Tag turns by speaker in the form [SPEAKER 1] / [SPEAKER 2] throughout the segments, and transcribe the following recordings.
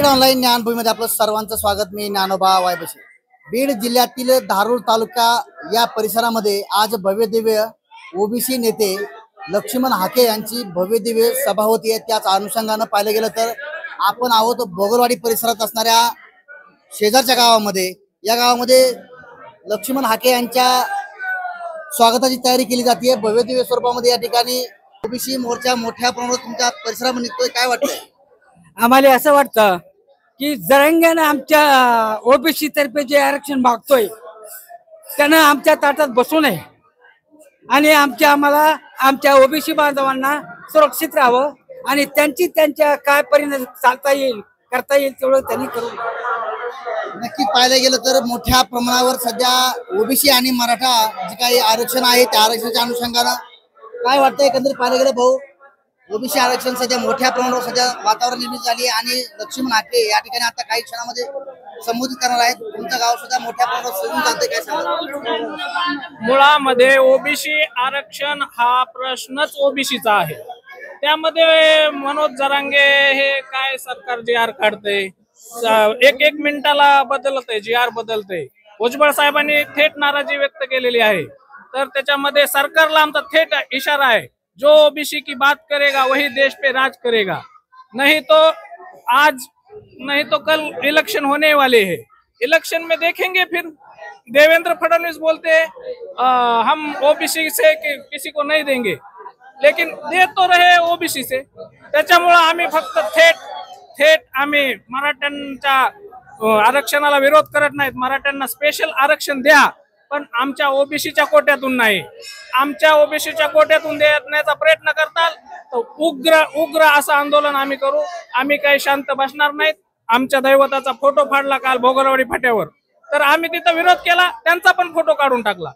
[SPEAKER 1] Beed online ज्ञानभूमीमध्ये आपलं सर्वांचं स्वागत। मी ज्ञानोबा वायबशे। बीड जिल्ह्यातील धारूर तालुका या परिसरामध्ये आज भव्यदिव्य ओबीसी नेते लक्ष्मण हाके यांची भव्यदिव्य सभा होती आहे। त्याच अनुषंगाने पाहिलं गेलं तर आपण आहोत बोगलवाडी परिसरात असणाऱ्या शेजारच्या गावामध्ये। या गावामध्ये लक्ष्मण हाके यांच्या स्वागताची तयारी केली जाते भव्यदिव्य स्वरूपामध्ये। या ठिकाणी ओबीसी मोर्चा मोठ्या प्रमाणात तुमच्या परिसरामध्ये निघतोय, काय वाटतंय?
[SPEAKER 2] आम्हाला असं वाटतं की जरंग्यानं आमच्या ओबीसी तर्फे जे आरक्षण मागतोय त्यानं आमच्या ताटात बसू नये आणि आम्हाला आमच्या ओबीसी बांधवांना सुरक्षित राहावं आणि त्यांच्या काय परिणाम चालता येईल करता येईल तेवढं त्यांनी करू।
[SPEAKER 1] नक्की पाहायला गेलं तर मोठ्या प्रमाणावर सध्या ओबीसी आणि मराठा जे काही आरक्षण आहे त्या आरक्षणाच्या अनुषंगाने काय वाटतंय? एकंदरीत पाहायला गेलं भाऊ, ओबीसी आरक्षण सध्या मोठ्या प्रमाणावर सध्या वातावरण निर्मित झाली आणि लक्ष्मण हाके या ठिकाणी आता काही क्षणामध्ये संबोधित करणार आहेत। तुमचं गाव सुद्धा मोठ्या प्रमाणावर सजून जाते, काय सांगा?
[SPEAKER 3] मुळामध्ये ओबीसी आरक्षण हा प्रश्नच ओबीसीचा आहे। त्यामध्ये मनोज जरांगे हे काय सरकार जी आर काढते, एक मिनिटाला बदलतंय, जी आर बदलतंय। भुजबळ साहेबांनी थेट नाराजी व्यक्त केलेली आहे। तर त्याच्यामध्ये सरकारला आमचा थेट इशारा है, जो ओबीसी की बात करेगा वही देश पे राज करेगा, नहीं तो आज नहीं तो कल इलेक्शन होने वाले हैं। इलेक्शन में देखेंगे फिर देवेंद्र फडणवीस बोलते हम ओबीसी से किसी को नहीं देंगे, लेकिन दे तो रहे ओबीसी से। त्याच्यामुळे आम्ही फक्त थेट आम्ही मराठ्यांच्या आरक्षणाला विरोध करत नाहीत। मराठ्यांना स्पेशल आरक्षण द्या, पण आमच्या ओबीसीच्या कोट्यातून नाही। आमच्या ओबीसीच्या कोट्यातून देण्याचा प्रयत्न करताल तर उग्र असं आंदोलन आम्ही करू। आम्ही काही शांत बसणार नाहीत। आमच्या दैवताचा फोटो फाडला काल भोगरवाडी फाट्यावर, तर आम्ही तिथं विरोध केला, त्यांचा पण फोटो काढून टाकला।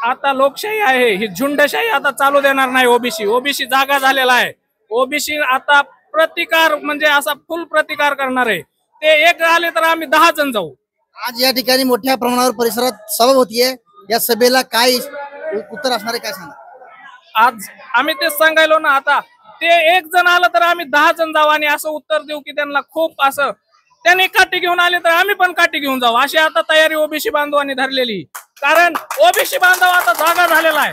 [SPEAKER 3] आता लोकशाही आहे, ही झुंडशाही आता चालू देणार नाही। ओबीसी जागा झालेला आहे। ओबीसी आता प्रतिकार म्हणजे असा फुल प्रतिकार करणार आहे। ते एक आले तर आम्ही 10 जण जाऊ।
[SPEAKER 1] आज या ठिकाणी मोठ्या प्रमाणावर परिसरात सभा होतीये, या सभेला काय उत्तर असणार आहे, काय सांगा?
[SPEAKER 3] आज आम्ही तेच सांगायलो ना, आता ते एक जण आलं तर आम्ही 10 जण जाऊ आणि असं उत्तर देऊ की त्यांना खूप असं त्यांनी काठी घेऊन आले तर आम्ही पण काठी घेऊन जाऊ, अशी आता तयारी ओबीसी बांधवांनी धरलेली। कारण ओबीसी बांधव आता जागा झालेला आहे।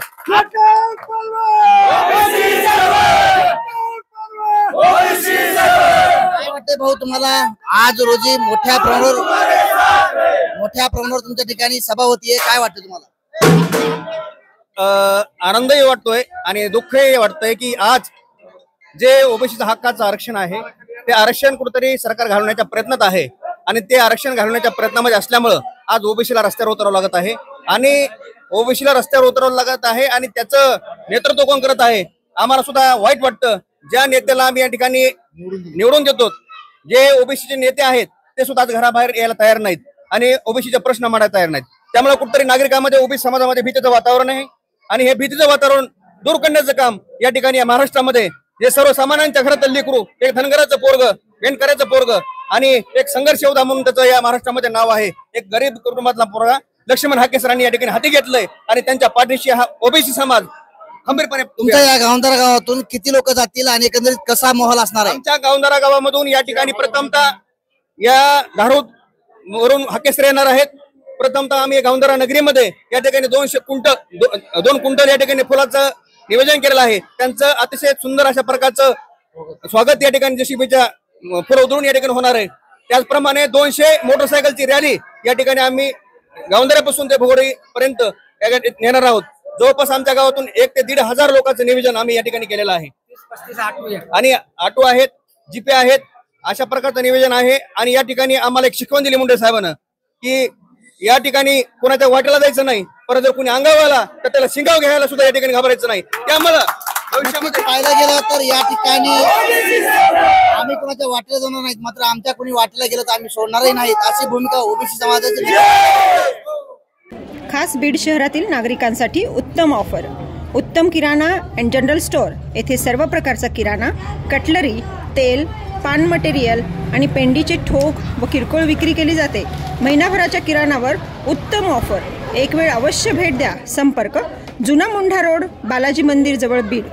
[SPEAKER 1] काय वाटतंय भाऊ तुम्हाला? आज रोजी मोठ्या प्रमाणावर तुमच्या ठिकाणी सभा होतीये, काय वाटतं तुम्हाला?
[SPEAKER 4] आनंदही वाटतोय आणि दुःखही वाटतंय की आज जे ओबीसीचं हक्काचं आरक्षण आहे ते आरक्षण कुठेतरी सरकार घालवण्याच्या प्रयत्नात आहे आणि ते आरक्षण घालवण्याच्या प्रयत्नामध्ये असल्यामुळं आज ओबीसीला रस्त्यावर उतरावं लागत आहे आणि ओबीसीला रस्त्यावर उतरावं लागत आहे आणि त्याचं नेतृत्व कोण करत आहे आम्हाला सुद्धा वाईट वाटतं। ज्या नेत्याला आम्ही या ठिकाणी निवडून देतो, जे ओबीसीचे नेते आहेत ते सुद्धा आज घराबाहेर यायला तयार नाहीत आणि ओबीसीचे प्रश्न मांडायला तयार नाहीत। त्यामुळे कुठेतरी नागरिकांमध्ये ओबीसी समाजामध्ये भीतीचं वातावरण आहे आणि हे भीतीचं वातावरण दूर करण्याचं काम या ठिकाणी महाराष्ट्रामध्ये जे सर्वसामान्यांच्या घरातलं लेकरू, एक धनगराचं पोरग, वेणकऱ्याचं पोरग आणि एक संघर्ष योद्धा म्हणून त्याचं या महाराष्ट्रामध्ये नाव आहे, एक गरीब कुटुंबातला पोरगा लक्ष्मण हाके सरांनी या ठिकाणी हाती घेतलंय आणि त्यांच्या पाठीशी हा ओबीसी समाज खंबीरपणे।
[SPEAKER 1] तुमच्या या गावंधारा गावातून किती लोक जातील आणि एकंदरीत कसा माहोल असणार आहे?
[SPEAKER 4] आमच्या गावंधारा गावामधून या ठिकाणी प्रथमतः या धारूर वरून हाकेसर येणार आहेत। प्रथमतः आम्ही गावंधारा नगरीमध्ये या ठिकाणी 2 क्विंटल या ठिकाणी फुलाचं नियोजन केलेलं आहे। त्यांचं अतिशय सुंदर अशा प्रकारचं स्वागत या ठिकाणी जेसीबीच्या फुलं उधळून या ठिकाणी होणार आहे। त्याचप्रमाणे 200 मोटरसायकलची रॅली या ठिकाणी आम्ही गावंधाऱ्यापासून ते भोगोडी पर्यंत नेणार आहोत। जवळपास आमच्या गावातून 1 ते 1.5 हजार लोकांचं नियोजन आम्ही या ठिकाणी केलेलं आहे आणि ऑटो आहेत, जीपे आहेत, अशा प्रकारचं नियोजन आहे। आणि या ठिकाणी आम्हाला एक शिकवण दिली मुंडे साहेबांना की या ठिकाणी कोणाच्या वाटेला जायचं नाही, परत जर कोणी अंगावर आला तर त्याला शिंगाव घ्यायला सुद्धा या ठिकाणी घाबरायचं नाही। त्यामुळे
[SPEAKER 1] भविष्यामध्ये पाहायला गेलं तर या ठिकाणी आम्ही कोणाच्या वाटेला जाणार नाहीत, मात्र आमच्या कोणी वाटेला गेलं तर आम्ही सोडणारही नाहीत, अशी भूमिका ओबीसी समाजाची।
[SPEAKER 5] खास बीड शहरातील नागरिकांसाठी उत्तम ऑफर, उत्तम किराणा अँड जनरल स्टोअर। येथे सर्व प्रकारचा किराणा, कटलरी, तेल, पान मटेरियल आणि पेंडीचे ठोक व किरकोळ विक्री केली जाते। महिनाभराच्या किराणावर उत्तम ऑफर, एक वेळ अवश्य भेट द्या। संपर्क जुना मुंढा रोड, बालाजी मंदिर जवळ, बीड।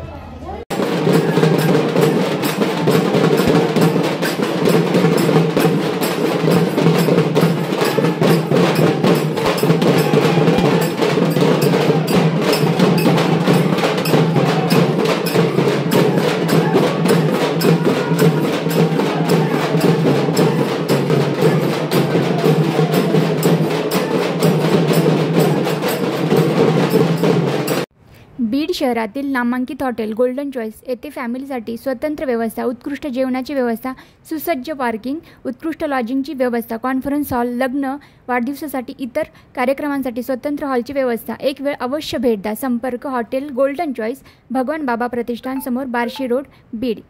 [SPEAKER 6] शहरातील नामांकित हॉटेल गोल्डन चॉईस येथे फॅमिलीसाठी स्वतंत्र व्यवस्था, उत्कृष्ट जेवणाची व्यवस्था, सुसज्ज पार्किंग, उत्कृष्ट लॉजिंगची व्यवस्था, कॉन्फरन्स हॉल, लग्न, वाढदिवसासाठी इतर कार्यक्रमांसाठी स्वतंत्र हॉलची व्यवस्था. एक वेळ अवश्य भेट द्या. संपर्क हॉटेल गोल्डन चॉईस, भगवान बाबा प्रतिष्ठान समोर, बार्शी रोड, बीड.